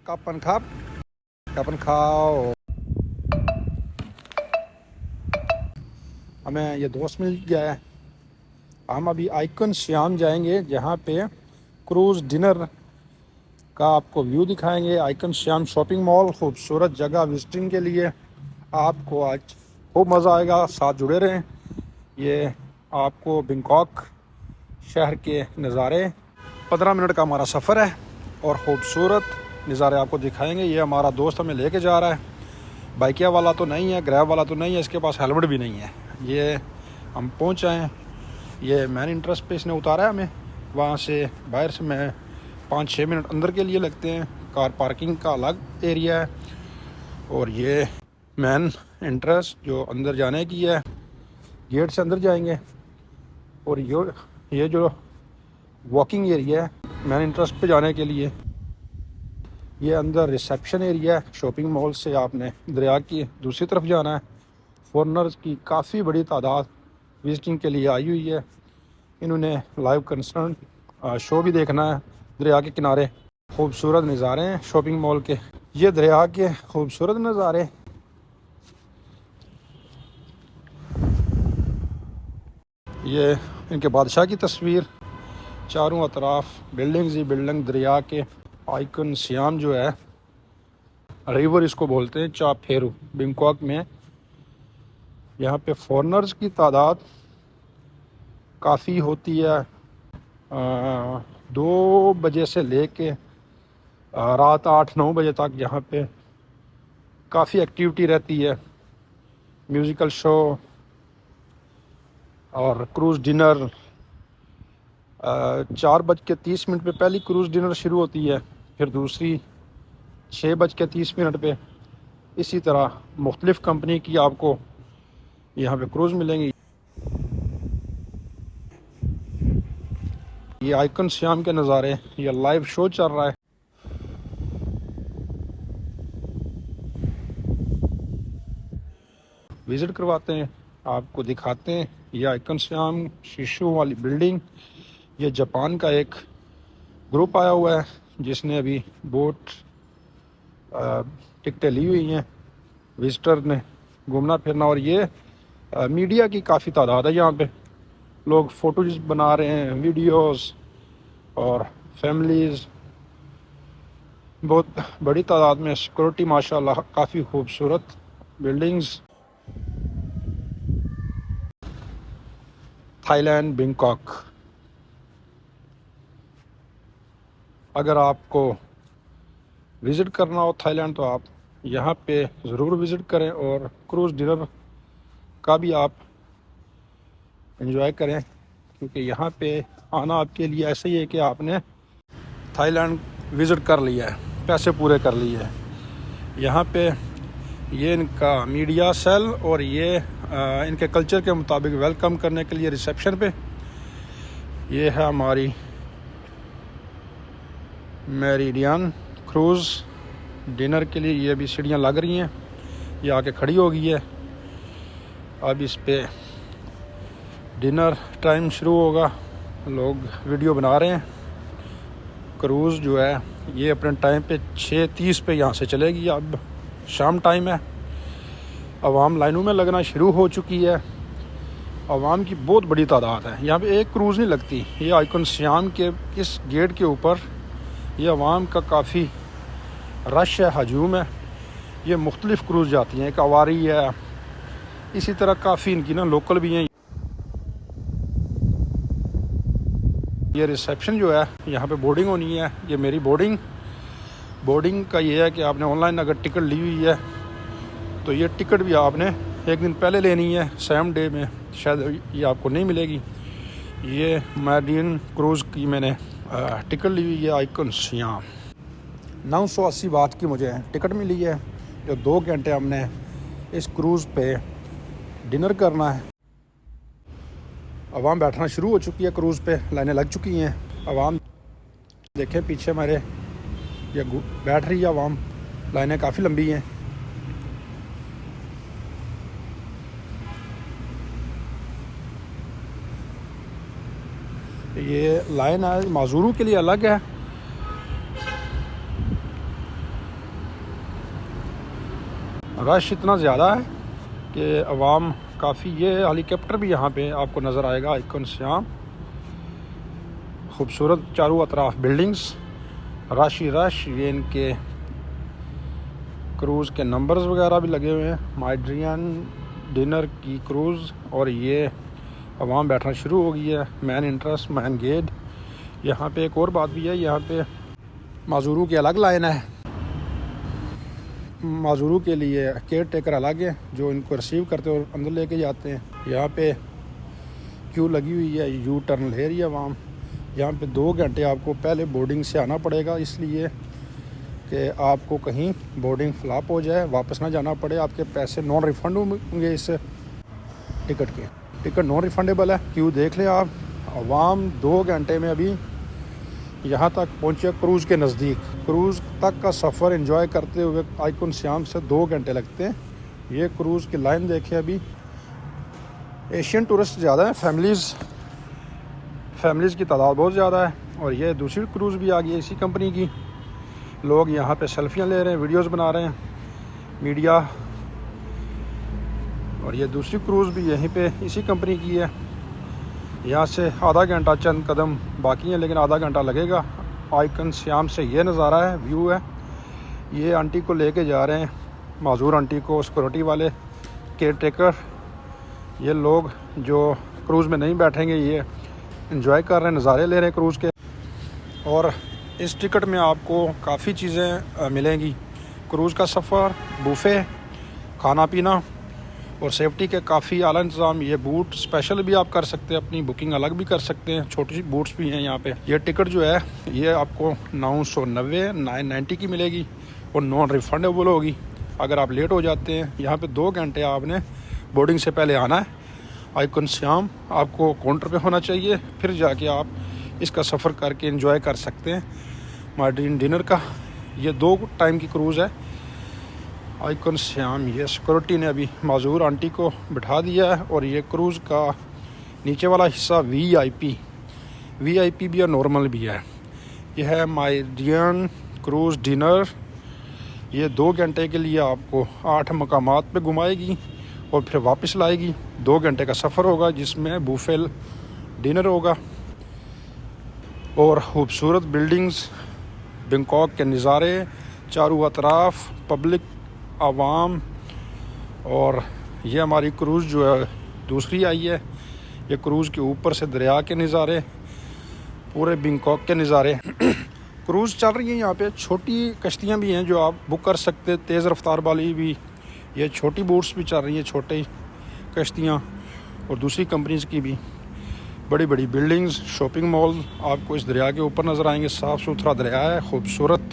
कापन खाप कापन खाओ। हमें ये दोस्त मिल गया है। हम अभी आइकन श्याम जाएंगे, जहाँ पे क्रूज़ डिनर का आपको व्यू दिखाएंगे। आइकन श्याम शॉपिंग मॉल, खूबसूरत जगह विजिटिंग के लिए। आपको आज खूब मज़ा आएगा, साथ जुड़े रहें। ये आपको बैंकॉक शहर के नज़ारे, 15 मिनट का हमारा सफ़र है और ख़ूबसूरत नज़ारे आपको दिखाएंगे। ये हमारा दोस्त हमें लेके जा रहा है। बाइकिया वाला तो नहीं है, ग्रैब वाला तो नहीं है, इसके पास हेलमेट भी नहीं है। ये हम पहुँच आए हैं। ये मैन इंटरेस्ट पे इसने उतारा है हमें। वहाँ से बाहर से मैं 5-6 मिनट अंदर के लिए लगते हैं। कार पार्किंग का अलग एरिया है और ये मैन इंटरेस्ट जो अंदर जाने की है, गेट से अंदर जाएंगे। और ये जो वॉकिंग एरिया है मैन इंटरेस्ट पे जाने के लिए, ये अंदर रिसेप्शन एरिया है। शॉपिंग मॉल से आपने दरिया की दूसरी तरफ जाना है। फॉरेनर्स की काफ़ी बड़ी तादाद विजिटिंग के लिए आई हुई है। इन्होंने लाइव कंसर्न शो भी देखना है। दरिया के किनारे खूबसूरत नज़ारे हैं शॉपिंग मॉल के। ये दरिया के खूबसूरत नज़ारे। ये इनके बादशाह की तस्वीर। चारों अतराफ बिल्डिंग्स ही बिल्डिंग। दरिया के आइकन श्याम जो है, रिवर इसको बोलते हैं, चाप फेरू बैंकॉक में। यहाँ पे फॉरेनर्स की तादाद काफ़ी होती है। 2 बजे से लेके रात 8-9 बजे तक यहाँ पे काफ़ी एक्टिविटी रहती है। म्यूज़िकल शो और क्रूज़ डिनर। 4:30 पे पहली क्रूज़ डिनर शुरू होती है, फिर दूसरी 6:30 पे। इसी तरह मुख्तलिफ़ कंपनी की आपको यहाँ पे क्रूज़ मिलेंगी। ये आइकन श्याम के नज़ारे, ये लाइव शो चल रहा है। विज़िट करवाते हैं, आपको दिखाते हैं। ये आइकन श्याम शीशों वाली बिल्डिंग। ये जापान का एक ग्रुप आया हुआ है जिसने अभी बोट टिकटें ली हुई हैं विजिटर ने घूमना फिरना। और ये मीडिया की काफ़ी तादाद है। यहाँ पे लोग फ़ोटोज़ बना रहे हैं, वीडियोस, और फैमिलीज़ बहुत बड़ी तादाद में। सिक्योरिटी माशाल्लाह काफ़ी खूबसूरत बिल्डिंग्स। Thailand Bangkok. अगर आपको विज़िट करना हो थाईलैंड तो आप यहाँ पे ज़रूर विज़िट करें और क्रूज़ डिनर का भी आप एंजॉय करें, क्योंकि यहाँ पे आना आपके लिए ऐसे ही है कि आपने थाईलैंड विज़िट कर लिया है, पैसे पूरे कर लिए हैं। यहाँ पे ये इनका मीडिया सेल और ये इनके कल्चर के मुताबिक वेलकम करने के लिए रिसेप्शन पे। ये है हमारी मेरिडियन क्रूज़ डिनर के लिए। ये अभी सीढ़ियाँ लग रही हैं, ये आके खड़ी हो गई है। अब इस पे डिनर टाइम शुरू होगा, लोग वीडियो बना रहे हैं। क्रूज़ जो है ये अपने टाइम पे 6:30 पे यहाँ से चलेगी। अब शाम टाइम है, अवाम लाइनों में लगना शुरू हो चुकी है। अवाम की बहुत बड़ी तादाद है। यहाँ पे एक क्रूज़ नहीं लगती। ये आइकन श्याम के इस गेट के ऊपर ये अवाम का काफ़ी रश है, हजूम है। ये मुख्तलिफ़ क्रूज़ जाती हैं, एक अवारी है, इसी तरह काफ़ी इनकी ना लोकल भी हैं। ये रिसेप्शन जो है, यहाँ पे बोर्डिंग होनी है। ये मेरी बोर्डिंग का ये है कि आपने ऑनलाइन अगर टिकट ली हुई है तो ये टिकट भी आपने एक दिन पहले लेनी है। सेम डे में शायद ये आपको नहीं मिलेगी। ये मेरिडियन क्रूज़ की मैंने टिकट ली हुई है आइकन श्याम। 980 बात की मुझे टिकट मिली है। जो 2 घंटे हमने इस क्रूज़ पे डिनर करना है। अवाम बैठना शुरू हो चुकी है क्रूज़ पे, लाइनें लग चुकी हैं। अवाम देखें पीछे मेरे, ये बैठ रही है अवाम, लाइनें काफ़ी लंबी हैं। ये लाइन है माज़ूरों के लिए अलग है रश इतना ज़्यादा है कि अवाम काफ़ी, ये हेलीकॉप्टर भी यहाँ पे आपको नज़र आएगा, आइकन श्याम, खूबसूरत चारों अतराफ बिल्डिंग्स, रश ही रश। ये इनके क्रूज़ के नंबर्स वगैरह भी लगे हुए हैं, माइड्रियन डिनर की क्रूज़। और ये अवाम बैठना शुरू हो गई है, मैन इंटरेस्ट, मैन गेट। यहाँ पे एक और बात भी है, यहाँ पे माजूरों की अलग लाइन है, माजूरों के लिए केयर टेकर अलग है जो इनको रिसीव करते और अंदर लेके जाते हैं। यहाँ पे क्यू लगी हुई है, यू टर्न ले रही है अवाम। यहाँ पे 2 घंटे आपको पहले बोर्डिंग से आना पड़ेगा, इसलिए कि आपको कहीं बोर्डिंग फ्लॉप हो जाए, वापस ना जाना पड़े, आपके पैसे नॉन रिफ़ंड होंगे। इस टिकट के, टिकट नॉन रिफ़ंडेबल है। क्यू देख लें आप, अवाम 2 घंटे में अभी यहाँ तक पहुँचे क्रूज़ के नज़दीक। क्रूज़ तक का सफ़र एंजॉय करते हुए आइकन श्याम से 2 घंटे लगते हैं। ये क्रूज़ की लाइन देखें, अभी एशियन टूरिस्ट ज़्यादा है, फैमिलीज़ की तादाद बहुत ज़्यादा है। और ये दूसरी क्रूज़ भी आ गई है इसी कंपनी की, लोग यहाँ पे सेल्फियाँ ले रहे हैं, वीडियोस बना रहे हैं, मीडिया। और ये दूसरी क्रूज़ भी यहीं पे इसी कंपनी की है। यहाँ से आधा घंटा चंद कदम बाकी हैं, लेकिन आधा घंटा लगेगा। आइकन श्याम से ये नज़ारा है, व्यू है। ये आंटी को लेके जा रहे हैं, माजूर आंटी को, सिक्योरिटी वाले, केयर टेकर। ये लोग जो क्रूज़ में नहीं बैठेंगे, ये एंजॉय कर रहे हैं, नज़ारे ले रहे हैं क्रूज़ के। और इस टिकट में आपको काफ़ी चीज़ें मिलेंगी, क्रूज़ का सफ़र, बुफ़े, खाना पीना और सेफ्टी के काफ़ी आला इंतज़ाम। ये बूट स्पेशल भी आप कर सकते हैं, अपनी बुकिंग अलग भी कर सकते हैं, छोटी सी बूट्स भी हैं यहाँ पे। ये टिकट जो है ये आपको 990 की मिलेगी और नॉन रिफ़ंडेबल होगी अगर आप लेट हो जाते हैं। यहाँ पे 2 घंटे आपने बोर्डिंग से पहले आना है। आइकन श्याम आपको काउंटर पे होना चाहिए, फिर जाके आप इसका सफ़र करके एंजॉय कर सकते हैं मार्डिन डिनर का। ये 2 टाइम की क्रूज़ है आइकन श्याम। ये सिक्योरिटी ने अभी माजूर आंटी को बिठा दिया है। और ये क्रूज़ का नीचे वाला हिस्सा वीआईपी भी है, नॉर्मल भी है। यह है माइडियन क्रूज़ डिनर। ये 2 घंटे के लिए आपको 8 मकामात पे घुमाएगी और फिर वापस लाएगी। 2 घंटे का सफ़र होगा जिसमें बुफे डिनर होगा और खूबसूरत बिल्डिंग्स, बैंकॉक के नज़ारे, चारों अतराफ पब्लिक, आवाम। और ये हमारी क्रूज़ जो है दूसरी आई है। ये क्रूज़ के ऊपर से दरिया के नज़ारे, पूरे बैंकॉक के नज़ारे। क्रूज़ चल रही है यहाँ पे, छोटी कश्तियाँ भी हैं जो आप बुक कर सकते हैं, तेज़ रफ्तार वाली भी। ये छोटी बोट्स भी चल रही हैं, छोटी कश्तियाँ, और दूसरी कंपनीज़ की भी। बड़ी बड़ी बिल्डिंग्स, शॉपिंग मॉल आपको इस दरिया के ऊपर नज़र आएंगे। साफ़ सुथरा दरिया है, खूबसूरत।